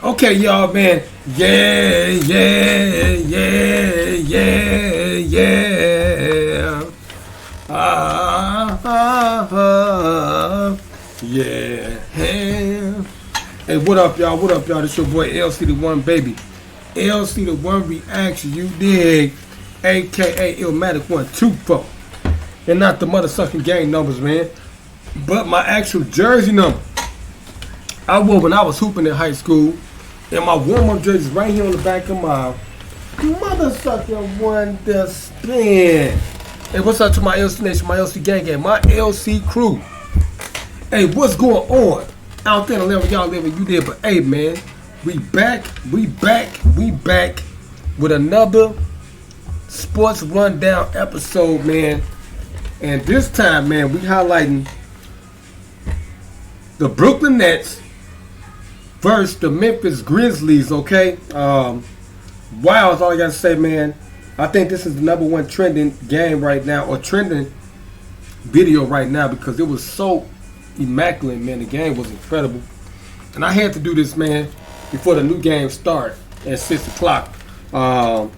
Okay, y'all, man. Yeah, yeah, yeah, yeah, yeah. Yeah. Hey, what up, y'all? What up, y'all? This your boy LC the One, baby. LC the One Reaction, you dig? AKA Illmatic 124. And not the motherfucking gang numbers, man. But my actual jersey number. I wore when I was hooping in high school. And my warm-up jersey is right here on the back of my motherfucking one to spin. Hey, what's up to my LC Nation, my LC gang, my LC crew? Hey, what's going on? Out there in the level y'all living, you did, but hey, man, we back with another sports rundown episode, man. And this time, man, we highlighting the Brooklyn Nets versus the Memphis Grizzlies, okay? Wow, that's all I gotta say, man. I think this is the number one trending game right now, or trending video right now, because it was so immaculate, man. The game was incredible. And I had to do this, man, before the new game start at 6 o'clock. I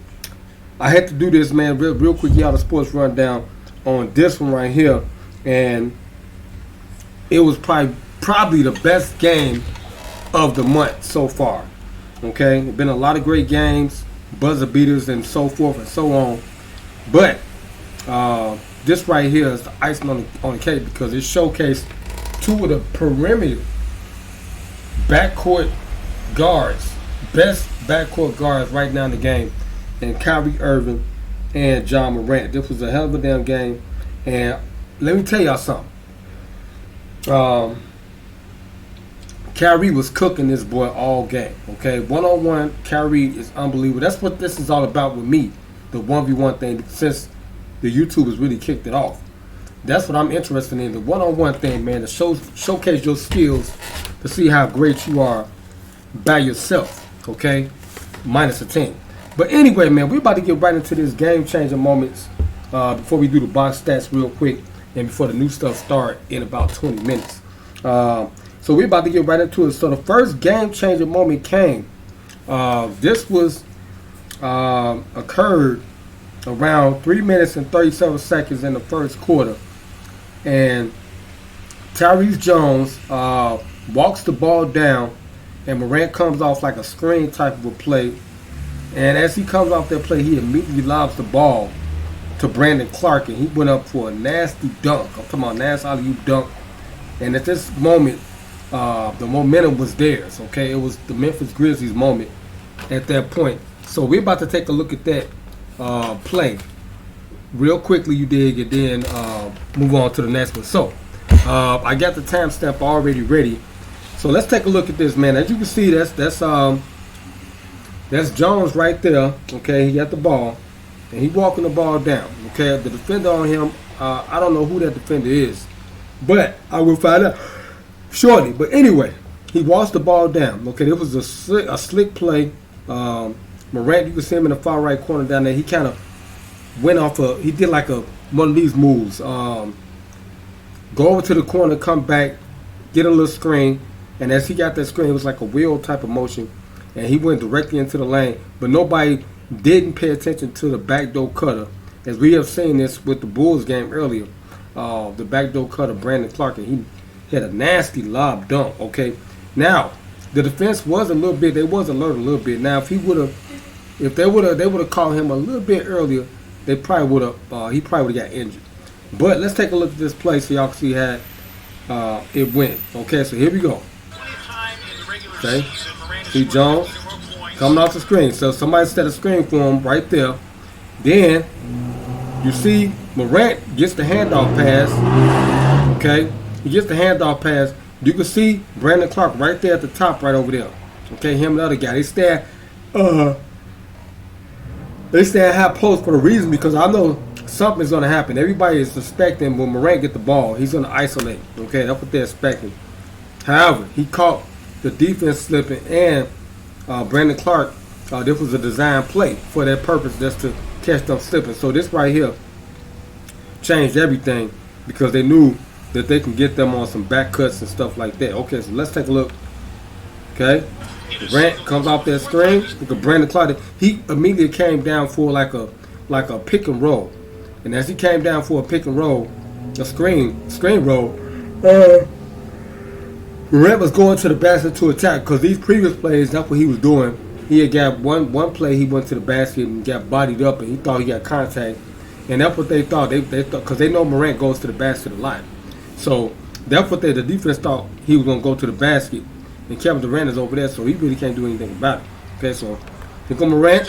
had to do this, man, real quick, y'all, the sports rundown on this one right here. And it was probably the best game of the month so far. Okay, there's been a lot of great games, buzzer beaters and so forth and so on, but this right here is the icing on the cake, because it showcased two of the perimeter backcourt guards, best backcourt guards right now in the game, and Kyrie Irving and John Morant. This was a hell of a damn game, and let me tell y'all something. Kyrie was cooking this boy all game, okay? One-on-one, Kyrie is unbelievable. That's what this is all about with me, the 1v1 thing, since the YouTubers really kicked it off. That's what I'm interested in, the one-on-one thing, man, to showcase your skills, to see how great you are by yourself, okay? Minus a team. But anyway, man, we're about to get right into this game-changing moments before we do the box stats real quick and before the new stuff start in about 20 minutes. So we're about to get right into it. So the first game-changing moment came. This was occurred around 3 minutes and 37 seconds in the first quarter. And Tyrese Jones walks the ball down, and Morant comes off like a screen type of a play. And as he comes off that play, he immediately lobs the ball to Brandon Clark, and he went up for a nasty dunk. I'm talking about nasty alley-oop dunk. And at this moment, the momentum was theirs, okay? It was the Memphis Grizzlies moment at that point. So we're about to take a look at that play real quickly, you dig, and then move on to the next one. So I got the timestamp already ready. So let's take a look at this, man. As you can see, that's Jones right there, okay? He got the ball, and he walking the ball down, okay? The defender on him, I don't know who that defender is, but I will find out shortly. But anyway, he walks the ball down. Okay, it was a slick play. Morant, you can see him in the far right corner down there. He kind of went off he did like one of these moves. Go over to the corner, come back, get a little screen, and as he got that screen, it was like a wheel type of motion, and he went directly into the lane. But nobody didn't pay attention to the backdoor cutter, as we have seen this with the Bulls game earlier. The backdoor cutter, Brandon Clark, and he had a nasty lob dunk, okay? Now, the defense was alert a little bit. Now, if they would have called him a little bit earlier, he probably would have got injured. But let's take a look at this play so y'all can see how it went. Okay, so here we go. Okay, see Jones coming off the screen. So somebody set a screen for him right there. Then you see Morant gets the handoff pass. Okay. He gets the handoff pass. You can see Brandon Clark right there at the top, right over there. Okay, him and the other guy. They stand high post for a reason, because I know something's going to happen. Everybody is suspecting when Morant get the ball, he's going to isolate. Okay, that's what they're expecting. However, he caught the defense slipping, and Brandon Clark, this was a design play for that purpose, just to catch them slipping. So this right here changed everything, because they knew that they can get them on some back cuts and stuff like that. Okay, so let's take a look Okay, Durant comes off that screen. Look at Brandon Clark. He immediately came down for like a pick and roll, and as he came down for a pick and roll, a screen roll, Durant was going to the basket to attack because these previous plays, that's what he was doing. He had got one play. He went to the basket and got bodied up, and he thought he got contact, and that's what they thought. They thought because they know Morant goes to the basket a lot, so that's what the defense thought he was going to go to the basket, and Kevin Durant is over there, so he really can't do anything about it. Okay, so here comes Morant,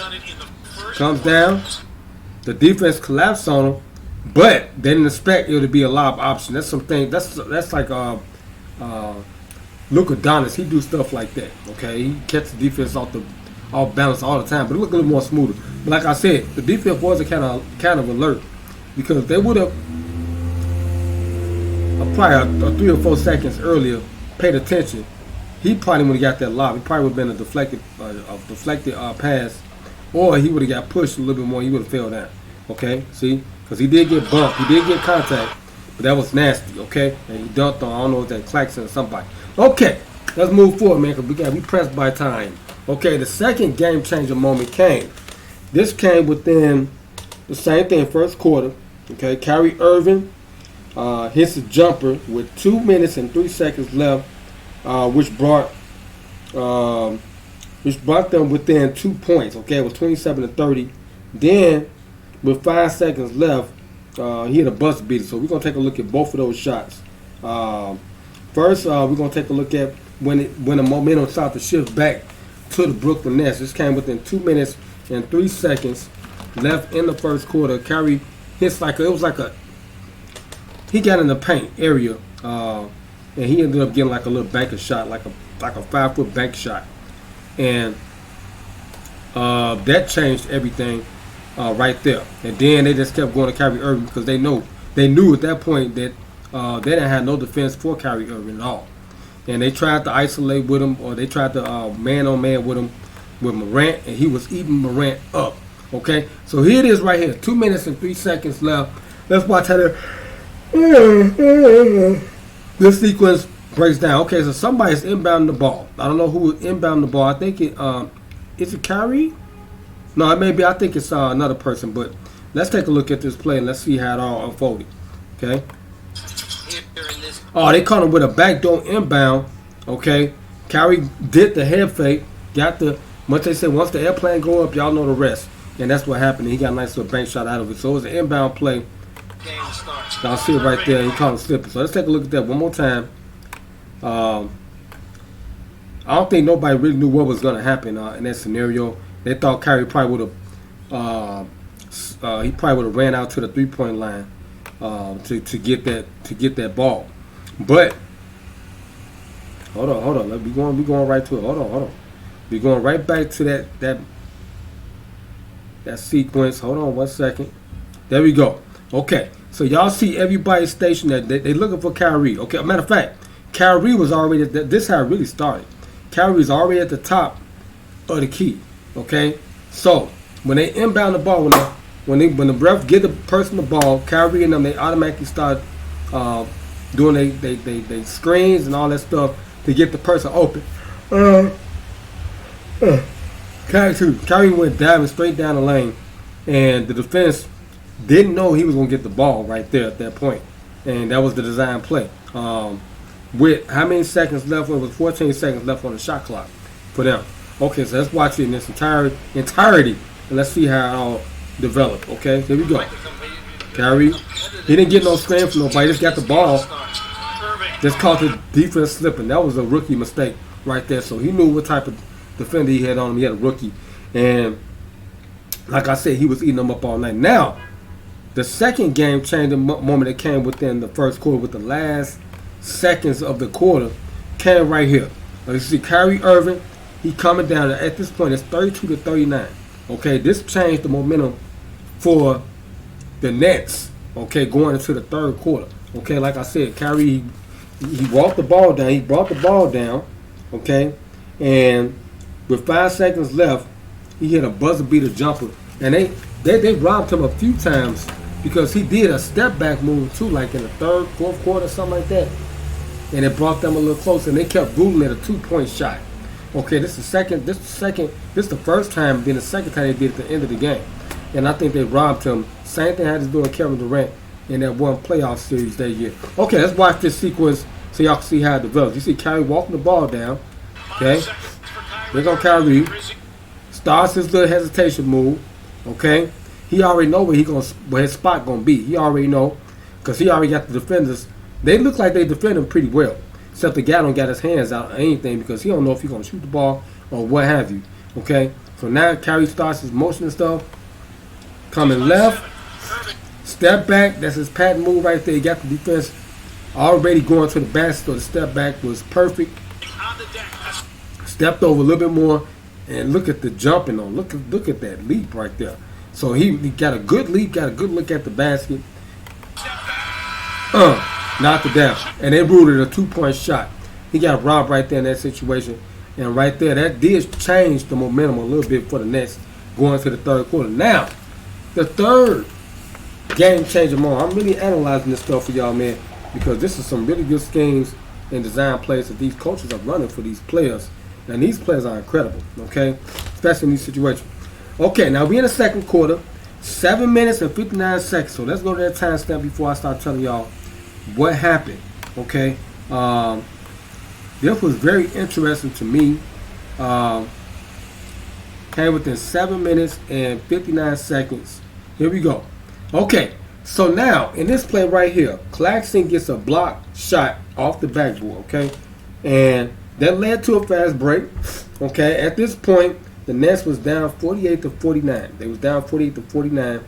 comes down, the defense collapsed on him, but they didn't expect it to be a lob option. That's something. That's like Lcdaone. He do stuff like that. Okay, he catches the defense off balance all the time, but it look a little more smoother. But like I said, the defense wasn't kind of alert because they would have probably 3 or 4 seconds earlier paid attention. He probably would have got that lob. It probably would have been a deflected pass, or he would have got pushed a little bit more. He would have fell down. Okay, see, because he did get bumped, he did get contact, but that was nasty. Okay, and he dunked on, I don't know if that Claxton or somebody. Okay, let's move forward, man, because we pressed by time. Okay, the second game changer moment came. This came within the same thing, first quarter. Okay, Kyrie Irving hits a jumper with 2 minutes and 3 seconds left, which brought them within 2 points. Okay, it was 27-30. Then, with 5 seconds left, he hit a buzzer beater. So we're gonna take a look at both of those shots. First, we're gonna take a look at when the momentum started to shift back to the Brooklyn Nets. This came within 2 minutes and 3 seconds left in the first quarter. Kyrie hits he got in the paint area, and he ended up getting like a little banker shot, like a 5-foot bank shot, and that changed everything right there. And then they just kept going to Kyrie Irving because they knew at that point that they didn't have no defense for Kyrie Irving at all. And they tried to isolate with him, or they tried to man-on-man with him with Morant, and he was eating Morant up. Okay, so here it is right here. 2 minutes and 3 seconds left. Let's watch how this sequence breaks down. Okay, so somebody's inbounding the ball. I don't know who is inbounding the ball. I think is it Kyrie? No, it may be. I think it's another person. But let's take a look at this play and let's see how it all unfolded. Okay. Oh, they caught him with a backdoor inbound. Okay, Kyrie did the head fake. Got the once they said once the airplane go up, y'all know the rest. And that's what happened. He got a nice little bank shot out of it. So it was an inbound play. Y'all see it right there. He caught him slipping. So let's take a look at that one more time. I don't think nobody really knew what was going to happen in that scenario. They thought Kyrie probably would have ran out to the 3-point line to get that ball. But hold on. Let's be going right to it. Hold on. We're going right back to that sequence. Hold on 1 second. There we go. Okay, so y'all see everybody stationed there. They looking for Kyrie. Okay, matter of fact, Kyrie was already this is how it really started. Kyrie was already at the top of the key. Okay, so when they inbound the ball, when the ref give the person the ball, Kyrie and them, they automatically start doing they screens and all that stuff to get the person open. Kyrie went diving straight down the lane, and the defense didn't know he was going to get the ball right there at that point, and that was the design play. With how many seconds left? It was 14 seconds left on the shot clock for them. Okay, so let's watch it in its entirety, and let's see how it all developed. Okay, here we go. Kyrie, he didn't get no screen from nobody. Just got the ball. Just caught the defense slipping. That was a rookie mistake right there. So he knew what type of defender he had on him. He had a rookie, and like I said, he was eating them up all night. Now, the second game changing moment that came within the first quarter, with the last seconds of the quarter, came right here. Now you see Kyrie Irving, he coming down. At this point, it's 32-39. Okay, this changed the momentum for the Nets. Okay, going into the third quarter. Okay, like I said, Kyrie, he walked the ball down. He brought the ball down. Okay, and with 5 seconds left, he hit a buzzer beater jumper, and they robbed him a few times because he did a step back move too, like in the third, fourth quarter, something like that, and it brought them a little closer. And they kept ruling at a 2-point shot. Okay, this is the first time, then the second time they did it at the end of the game. And I think they robbed him. Same thing had to do with Kevin Durant in that one playoff series that year. Okay, let's watch this sequence so y'all can see how it develops. You see Kyrie walking the ball down. Okay, here go Kyrie. Starts his little hesitation move. Okay, he already know where his spot gonna be. He already know because he already got the defenders. They look like they defend him pretty well. Except the guy don't got his hands out or anything because he don't know if he's gonna shoot the ball or what have you. Okay, so now Kyrie starts his motion and stuff. Coming left, step back. That's his patent move right there. He got the defense already going to the basket, so the step back was perfect. Stepped over a little bit more, and look at the jumping on. Look at that leap right there. So he got a good leap, got a good look at the basket. Knocked it down, and they ruled it a 2-point shot. He got robbed right there in that situation, and right there that did change the momentum a little bit for the Nets going to the third quarter. Now, the third game-changing moment. I'm really analyzing this stuff for y'all, man, because this is some really good schemes and design plays that these coaches are running for these players. And these players are incredible, okay? Especially in these situations. Okay, now we're in the second quarter. 7 minutes and 59 seconds. So let's go to that timestamp before I start telling y'all what happened, okay? This was very interesting to me. Came within 7 minutes and 59 seconds. Here we go. Okay, so now in this play right here, Claxton gets a block shot off the backboard, okay? And that led to a fast break, okay? At this point, the Nets was down 48-49. They was down 48-49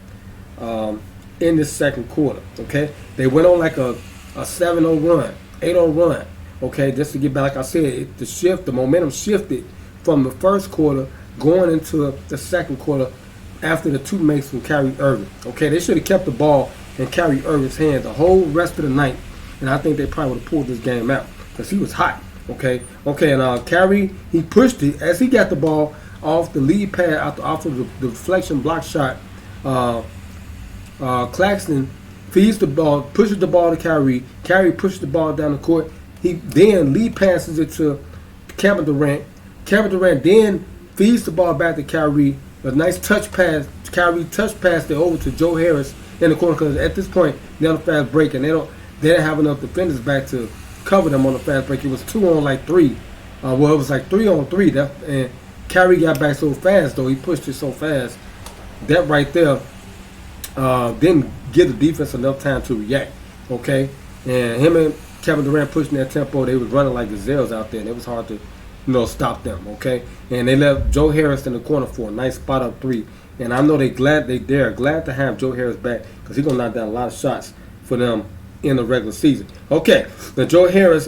in the second quarter, okay? They went on like a 7-0 run, 8-0 run, okay? Just to get back, like I said, the momentum shifted from the first quarter going into the second quarter after the two makes from Kyrie Irving. Okay, they should have kept the ball in Kyrie Irving's hands the whole rest of the night, and I think they probably would have pulled this game out because he was hot. Okay, and Kyrie, he pushed it as he got the ball off the lead pad off of the deflection block shot. Claxton feeds the ball, pushes the ball to Kyrie. Kyrie pushes the ball down the court. He then lead passes it to Kevin Durant. Kevin Durant then feeds the ball back to Kyrie. A nice touch pass. Kyrie touch passed it over to Joe Harris in the corner because at this point they're on a fast break and they didn't have enough defenders back to cover them on the fast break. It was 2-on-3. Well, it was like 3-on-3. And Kyrie got back so fast though. He pushed it so fast. That right there didn't give the defense enough time to react. Okay, and him and Kevin Durant pushing that tempo. They was running like gazelles out there, and it was hard to stop them, okay? And they left Joe Harris in the corner for a nice spot up three. And I know they're glad to have Joe Harris back because he's gonna knock down a lot of shots for them in the regular season. Okay, now Joe Harris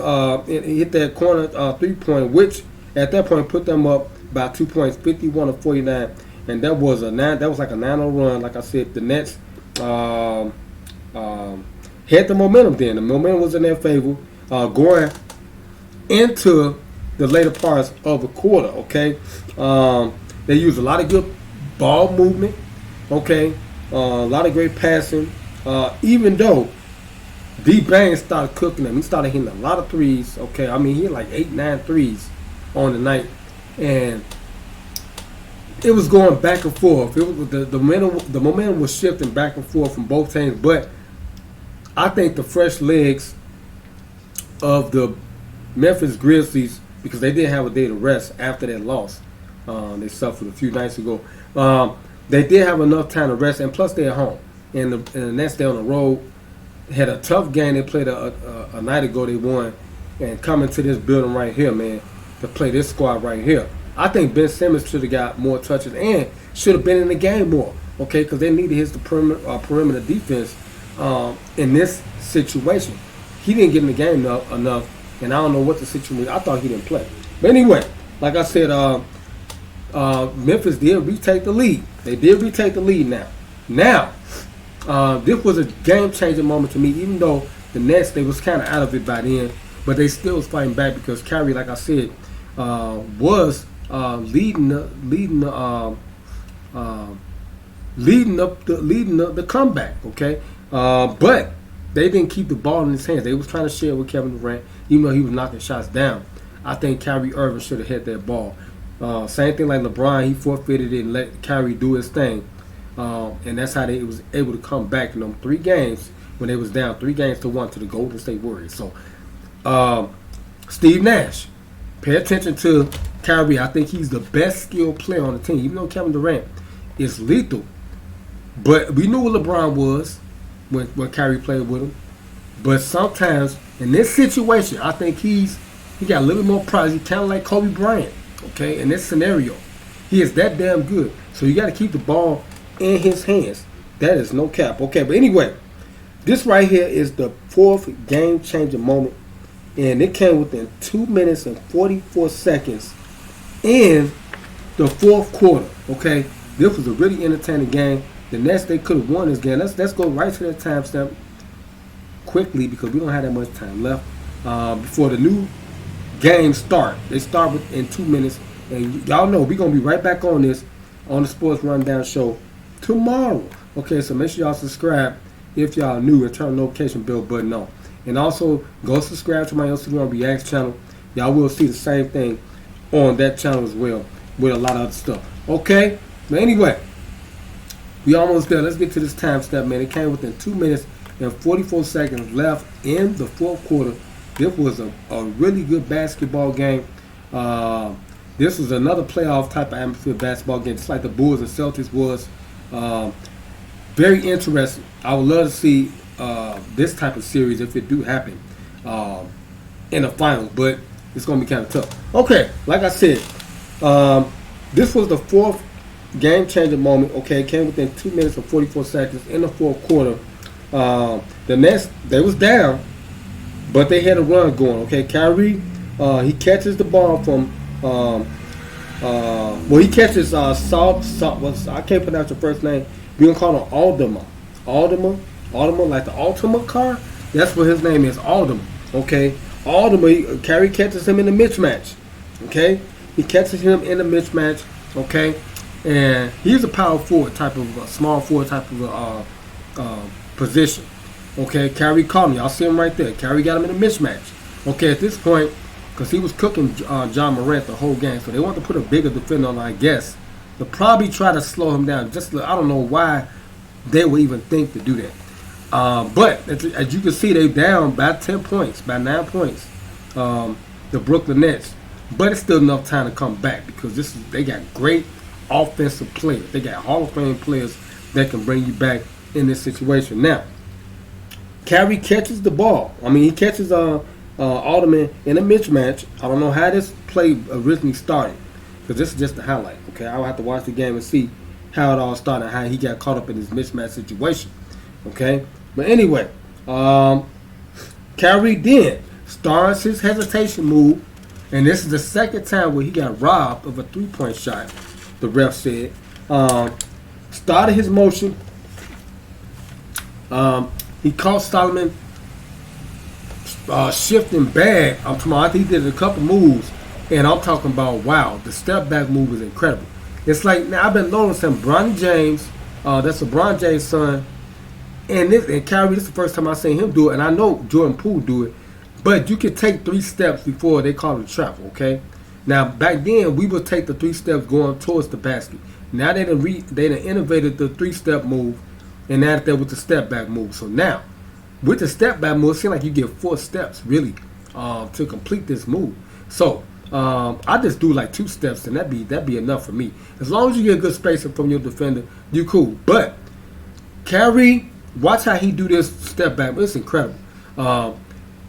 hit that corner 3-point, which at that point put them up by 2 points, 51-49, and that was like a 9-0 run. Like I said, the Nets had the momentum. Then the momentum was in their favor, going into the later parts of the quarter, okay? They used a lot of good ball movement, okay? A lot of great passing. Even though D. Bang started cooking them, he started hitting a lot of threes, okay? I mean, he hit like 8-9 threes on the night, and it was going back and forth. It was the momentum was shifting back and forth from both teams, but I think the fresh legs of the Memphis Grizzlies, because they did have a day to rest after that loss they suffered a few nights ago. They did have enough time to rest, and plus they're at home. And the Nets, they're on the road. Had a tough game they played a night ago. They won. And coming to this building right here, man, to play this squad right here. I think Ben Simmons should have got more touches and should have been in the game more, okay, because they needed his perimeter defense in this situation. He didn't get in the game enough. And I don't know what the situation was. I thought he didn't play. But anyway, like I said, Memphis did retake the lead. They did retake the lead now. Now, this was a game-changing moment to me, even though the Nets, they was kind of out of it by then. But they still was fighting back because Kyrie, like I said, was leading the comeback, okay? But they didn't keep the ball in his hands. They was trying to share with Kevin Durant, even though he was knocking shots down. I think Kyrie Irving should have hit that ball. Same thing like LeBron, he forfeited it and let Kyrie do his thing. And that's how they was able to come back in them 3 games when they was down 3-1 to the Golden State Warriors. So, Steve Nash, pay attention to Kyrie. I think he's the best skilled player on the team. Even though Kevin Durant is lethal, but we knew what LeBron was when Kyrie played with him. But sometimes in this situation, I think he got a little more pride. He's kind of like Kobe Bryant. Okay, in this scenario, he is that damn good. So you got to keep the ball in his hands. That is no cap. Okay, but anyway, this right here is the 4th game-changing moment, and it came within 2 minutes and 44 seconds in the 4th quarter. Okay, this was a really entertaining game. The Nets, they could have won this game. Let's go right to the timestamp quickly because we don't have that much time left before the new game start. They start in 2 minutes, and y'all know we're gonna be right back on this on the Sports Rundown show tomorrow. Okay, so make sure y'all subscribe if y'all new and turn the notification bell button on, and also go subscribe to my Instagram Reacts channel. Y'all will see the same thing on that channel as well with a lot of other stuff. Okay, but anyway, we almost there. Let's get to this time step, man. It came within 2 minutes and 44 seconds left in the 4th quarter. This was a really good basketball game. This was another playoff type of atmosphere basketball game, just like the Bulls and Celtics was. Very interesting. I would love to see this type of series if it do happen in the finals, but it's going to be kind of tough. Okay, like I said, this was the 4th game-changing moment. Okay, it came within 2 minutes and 44 seconds in the 4th quarter. The Nets, they was down, but they had a run going. Okay, Kyrie, he catches the ball from, he catches I can't pronounce your first name. We gonna call him Alderman, like the Ultima car. That's what his name is, Alderman. Okay, Alderman. Kyrie catches him in the mismatch. Okay, he catches him in the mismatch. Okay, and he's a power forward type of small forward type of position. Okay, Kyrie caught him. Y'all see him right there. Kyrie got him in a mismatch. Okay, at this point, because he was cooking John Morant the whole game, so they want to put a bigger defender on, I guess, to probably try to slow him down. Just I don't know why they would even think to do that. But as you can see, they down by 10 points, by 9 points, the Brooklyn Nets. But it's still enough time to come back because they got great offensive players. They got Hall of Fame players that can bring you back in this situation. Now, Kyrie catches the ball. I mean, he catches Alderman in a mismatch. I don't know how this play originally started because this is just the highlight. Okay, I'll have to watch the game and see how it all started, how he got caught up in this mismatch situation. Okay, but anyway, Kyrie then starts his hesitation move, and this is the 2nd time where he got robbed of a 3-point shot. The ref said, started his motion. He caught Solomon shifting bad. I'm talking about, I think he did a couple moves, and I'm talking about, wow, the step back move is incredible. It's like, now I've been noticing Bron James, that's LeBron James' son, and Kyrie, this is the first time I've seen him do it, and I know Jordan Poole do it, but you can take 3 steps before they call it a trap, okay? Now, back then, we would take the 3 steps going towards the basket. Now they done innovated the 3-step move, and added that with the step back move. So now, with the step back move, it seems like you get 4 steps really to complete this move. So I just do like 2 steps, and that'd be enough for me. As long as you get good spacing from your defender, you cool. But Kyrie, watch how he do this step back. It's incredible.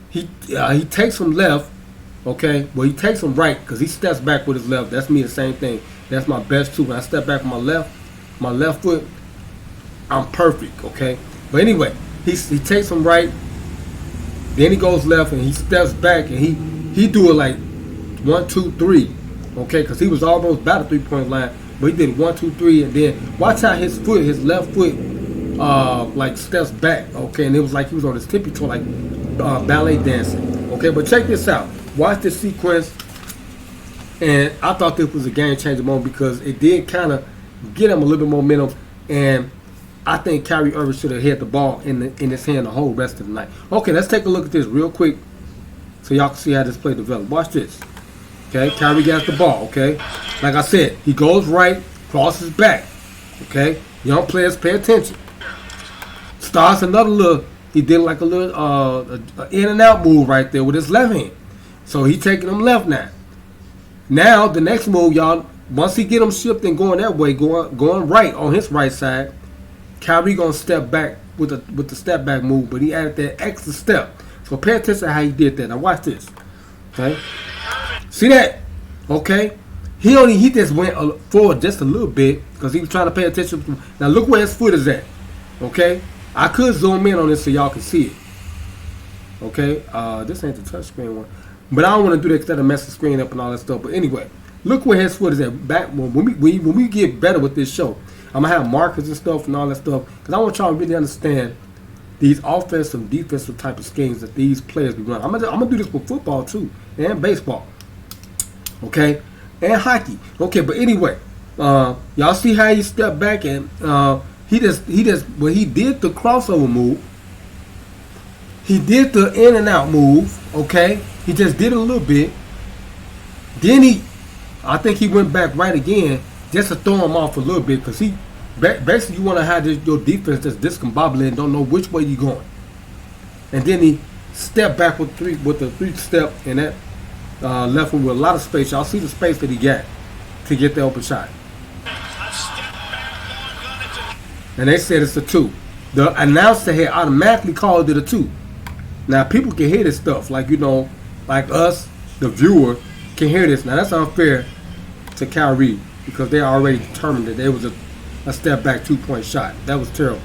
He takes from left. Okay, well he takes them right because he steps back with his left. That's me, the same thing. That's my best too. When I step back with my left foot, I'm perfect. Okay, but anyway, he takes them right, then he goes left and he steps back and he do it like 1, 2, 3. Okay, because he was almost by the 3-point line, but he did 1, 2, 3, and then watch how his left foot, like steps back. Okay, and it was like he was on his tippy toe, like ballet dancing. Okay, but check this out. Watch this sequence, and I thought this was a game-changing moment because it did kind of get him a little bit more momentum, and I think Kyrie Irving should have had the ball in his hand the whole rest of the night. Okay, let's take a look at this real quick so y'all can see how this play developed. Watch this. Okay, Kyrie got the ball. Okay, like I said, he goes right, crosses back. Okay, young players pay attention. Starts another little. He did like a little in and out move right there with his left hand. So he taking them left now. Now the next move, y'all. Once he get him shifting going that way, going right on his right side, Kyrie gonna step back with the step back move, but he added that extra step. So pay attention to how he did that. Now watch this. Okay, see that? Okay, he just went forward just a little bit because he was trying to pay attention. Now look where his foot is at. Okay, I could zoom in on this so y'all can see it. Okay, this ain't the touchscreen one, but I don't want to do that instead of mess the screen up and all that stuff. But anyway, look where his foot is at. Back when we get better with this show, I'm gonna have markers and stuff and all that stuff because I want y'all to really understand these offensive and defensive type of schemes that these players be running. I'm gonna do this with football too and baseball. Okay, and hockey. Okay, but anyway, y'all see how he stepped back and he just when he did the crossover move, he did the in and out move. Okay, he just did it a little bit. Then I think he went back right again just to throw him off a little bit because he basically you want to have your defense just discombobulated and don't know which way you're going. And then he stepped back with the three step and that left him with a lot of space. Y'all see the space that he got to get the open shot. And they said it's a 2. The announcer had automatically called it a 2. Now people can hear this stuff, like like us, the viewer, can hear this. Now that's unfair to Kyrie because they already determined that there was a step back 2-point shot. That was terrible.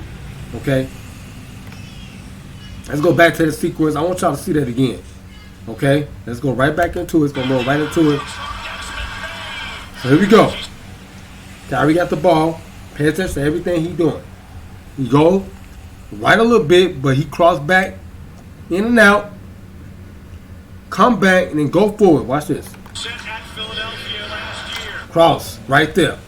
Okay? Let's go back to the sequence. I want y'all to see that again. Okay? Let's go right back into it. It's going to roll right into it. So here we go. Kyrie got the ball. Pay attention to everything he's doing. He go right a little bit, but he crossed back, in and out, come back, and then go forward. Watch this. Cross right there.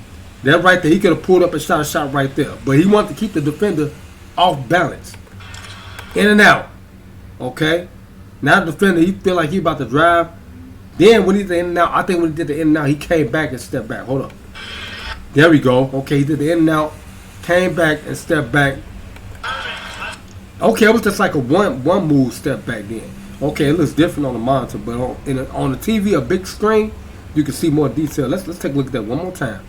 That right there, he could have pulled up and shot a shot right there. But he wanted to keep the defender off balance. In and out. Okay? Now the defender, he feel like he about to drive. Then when he did the in and out, I think when he did the in and out, he came back and stepped back. Hold up. There we go. Okay, he did the in and out, came back and stepped back. Okay, it was just like a one move step back then. Okay, it looks different on the monitor, but on the TV, a big screen, you can see more detail. Let's take a look at that one more time.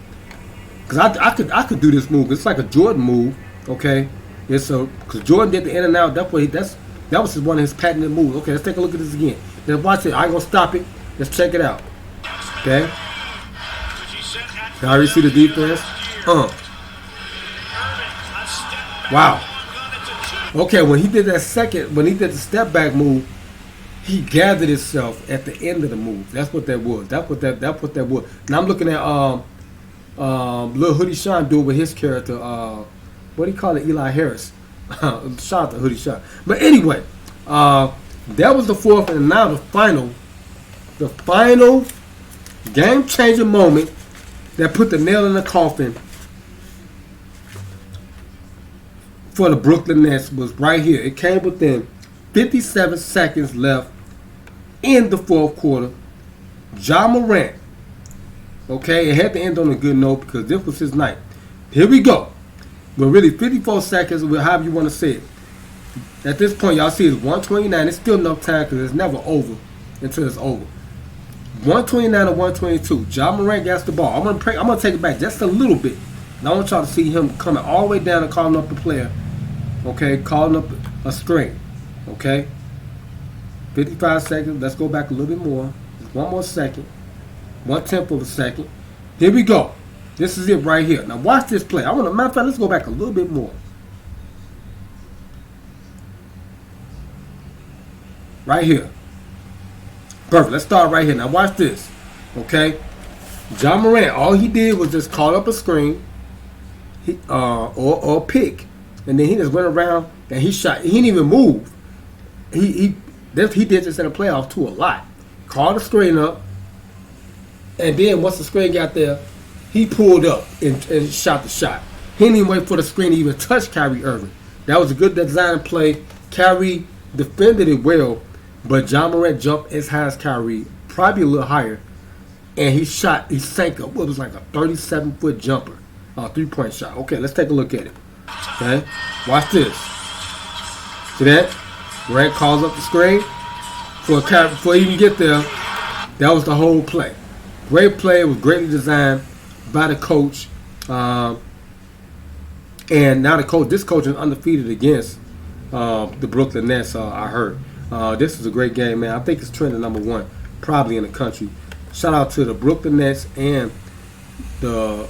Cause I could do this move. It's like a Jordan move. Okay, it's because Jordan did the in and out. That was one of his patented moves. Okay, let's take a look at this again. Then watch it. I ain't gonna stop it. Let's check it out. Okay. Now you see the defense. Wow. Okay, when he did the step back move, he gathered himself at the end of the move. That's what that was. That's what that was. Now I'm looking at Lil Hoodie Sean do it with his character. What do you call it? Eli Harris. Shout out to Hoodie Sean. But anyway, that was the fourth, and now the final game changing moment that put the nail in the coffin for the Brooklyn Nets was right here. It came within 57 seconds left in the fourth quarter. Ja Morant. Okay, it had to end on a good note because this was his night. Here we go. Well, really 54 seconds, or however you want to say it. At this point, y'all see it's 129. It's still enough time because it's never over until it's over. 129 or 122. Ja Morant gets the ball. I'm gonna take it back just a little bit. And I want y'all to see him coming all the way down and calling up the player. Okay, calling up a screen. Okay. 55 seconds. Let's go back a little bit more. Just one more second. 1/10 of a second. Here we go. This is it right here. Now watch this play. Matter of fact, let's go back a little bit more. Right here. Perfect. Let's start right here. Now watch this. Okay. Ja Morant, all he did was just call up a screen, or pick, and then he just went around and he shot. He didn't even move. He did this in the playoffs too a lot. Called the screen up, and then once the screen got there, he pulled up and shot the shot. He didn't even wait for the screen to even touch Kyrie Irving. That was a good design play. Kyrie defended it well, but Ja Morant jumped as high as Kyrie, probably a little higher. and he sank up. What was like a 37-foot jumper, 3-point shot. Okay, let's take a look at it. Okay, watch this. See that? Grant calls up the screen before he even get there. That was the whole play. Great play. It was greatly designed by the coach. And now this coach is undefeated against the Brooklyn Nets. I heard. This is a great game, man. I think it's trending #1 probably in the country. Shout out to the Brooklyn Nets and the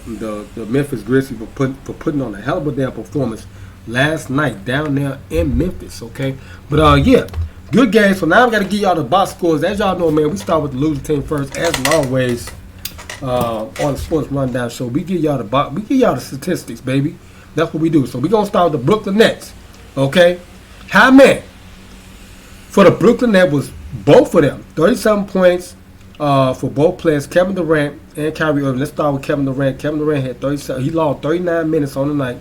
Memphis Grizzlies for putting on a hell of a damn performance last night down there in Memphis. Okay, but yeah, good game. So now I got to give y'all the box scores. As y'all know, man, we start with the losing team first, as always. On the Sports Rundown Show, we give y'all the statistics, baby. That's what we do. So we're gonna start with the Brooklyn Nets. Okay, how many for the Brooklyn Nets was both of them 37 points for both players, Kevin Durant and Kyrie Irving. Let's start with Kevin Durant. Kevin Durant had 37. He logged 39 minutes on the night.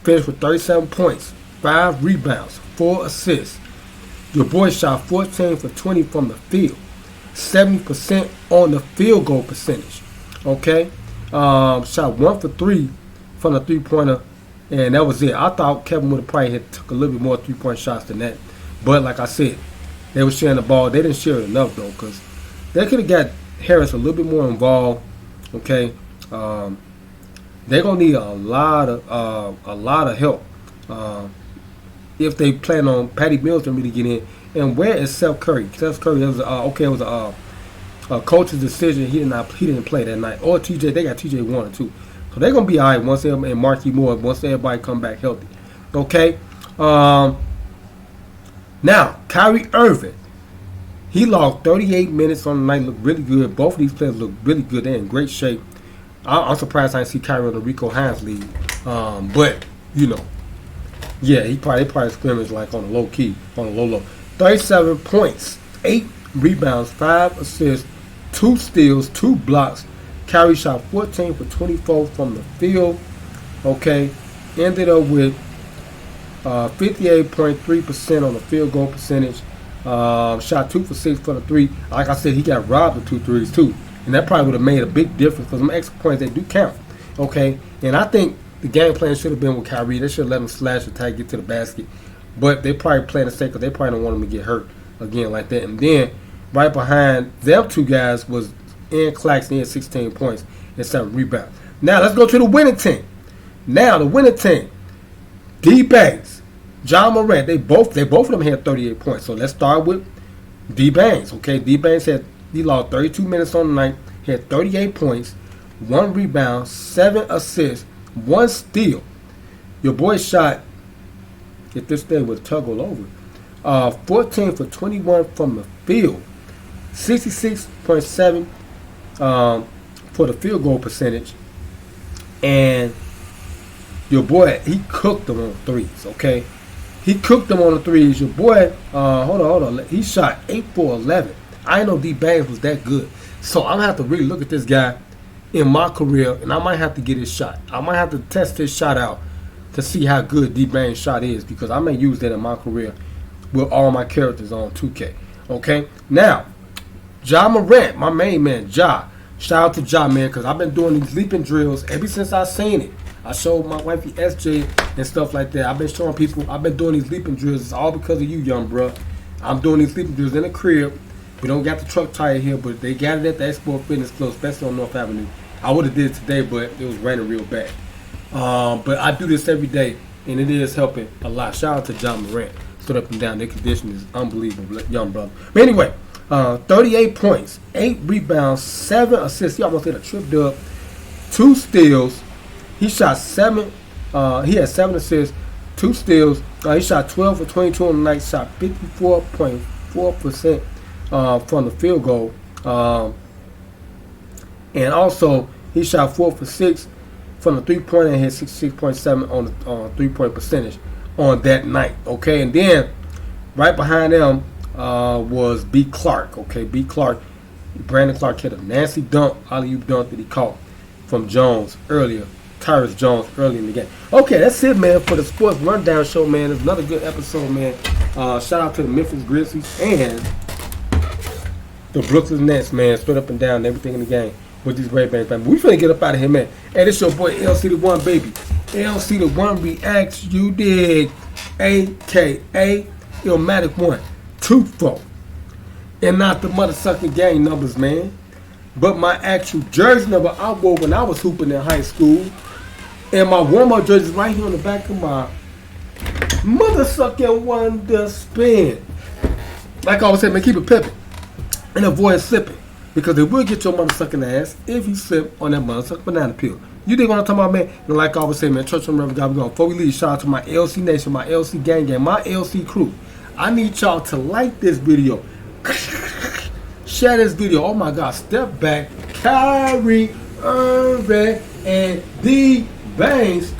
Finished with 37 points, 5 rebounds, 4 assists. Your boy shot 14 for 20 from the field, 70% on the field goal percentage. Okay, shot 1 for 3 from the 3-pointer, and that was it. I thought Kevin would have probably took a little bit more 3-point shots than that, but like I said, they were sharing the ball. They didn't share it enough though, because they could have got Harris a little bit more involved. Okay, they're gonna need a lot of help if they plan on Patty Mills to really get in. And where is Seth Curry? Seth Curry, it was a coach's decision. He didn't play that night. Or TJ, they got TJ Warner too. So they're gonna be all right once and Marquis Moore once everybody come back healthy. Okay. Now Kyrie Irving, he logged 38 minutes on the night. Looked really good. Both of these players look really good. They're in great shape. I'm surprised I didn't see Kyrie on the Rico Hines league. But you know, yeah, they probably scrimmaged like on the low key, on the low. 37 points, 8 rebounds, 5 assists, 2 steals, 2 blocks. Kyrie shot 14 for 24 from the field. Okay, ended up with 58.3% on the field goal percentage. Shot 2 for 6 for the 3. Like I said, he got robbed of 2 threes too, and that probably would have made a big difference because some extra points they do count. Okay, and I think the game plan should have been with Kyrie. They should have let him slash attack, get to the basket. But they probably playing it safe because they probably don't want him to get hurt again like that. And then right behind them 2 guys was Ian Claxton. He had 16 points and 7 rebounds. Now let's go to the winning team. Now the winning team, D Banks, John Morant. They both of them had 38 points. So let's start with D Banks. Okay, D Banks he logged 32 minutes on the night. He had 38 points, 1 rebound, 7 assists, 1 steal. Your boy shot, if this thing was toggled over, 14 for 21 from the field, 66.7 for the field goal percentage, and your boy, he cooked them on threes. Okay, he cooked them on the threes. Your boy, hold on, he shot 8 for 11. I didn't know D Banks was that good, so I'm gonna have to really look at this guy in my career, and I might have to get his shot. I might have to test his shot out to see how good D Banks' shot is, because I may use that in my career with all my characters on 2K. Okay, now Ja Morant, my main man, Ja. Shout out to Ja, man, because I've been doing these leaping drills ever since I seen it. I showed my wifey SJ and stuff like that. I've been showing people. I've been doing these leaping drills. It's all because of you, young bro. I'm doing these leaping drills in the crib. We don't got the truck tire here, but they got it at the Export Fitness Club, especially on North Avenue. I would have did it today, but it was raining real bad. But I do this every day, and it is helping a lot. Shout out to John Morant. Stood up and down. Their condition is unbelievable, young brother. But anyway, 38 points, 8 rebounds, 7 assists. He almost hit a trip dub, 2 steals. He shot 7. He had 7 assists, 2 steals. He shot 12 for 22 on the night. Shot 54.4% from the field goal. And also, he shot 4 for 6 from the 3-pointer and had 66.7 on the 3-point percentage on that night. Okay, and then right behind them was B. Clark. Okay, B. Clark, Brandon Clark hit a nasty dunk, alley-oop dunk that he caught from Jones earlier, Tyrus Jones early in the game. Okay, that's it, man, for the Sports Rundown Show, man. It's another good episode, man. Shout out to the Memphis Grizzlies and the Brooklyn Nets, man, straight up and down, everything in the game with these Ray-Bans, man. We finna get up out of here, man. Hey, this your boy LC the One, baby. LC the One reacts, you dig? AKA Illmatic One, 2-4. And not the motherfucking gang numbers, man. But my actual jersey number I wore when I was hooping in high school. And my warm-up jersey is right here on the back of my motherfucking Wonder Spin. Like I always say, man, keep it pimping. And avoid slipping. Because it will get your motherfucking ass if you slip on that motherfucking banana peel. You dig what I'm talking about, man? And like I always say, man, Church on Reverend God, we go. Before we leave, shout out to my LC Nation, my LC gang, my LC crew. I need y'all to like this video. Share this video. Oh my God, step back. Kyrie Irving and D Banks.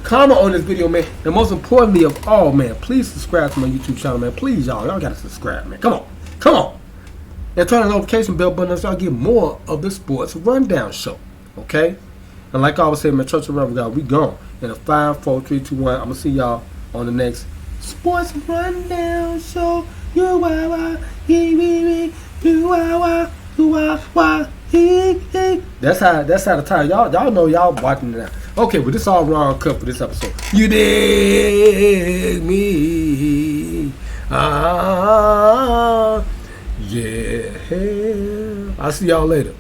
Comment on this video, man. And most importantly of all, man, please subscribe to my YouTube channel, man. Please, y'all gotta subscribe, man. Come on. Come on. And turn the notification bell button so y'all get more of the sports rundown show. Okay? And like I always say, man, Church of Reverend God, we gone. In a 5, 4, 3, 2, 1. I'm gonna see y'all on the next sports rundown show. You wah That's how the time y'all know y'all watching it now. Okay, but this all wrong cut for this episode. You dig me? Yeah. I'll see y'all later.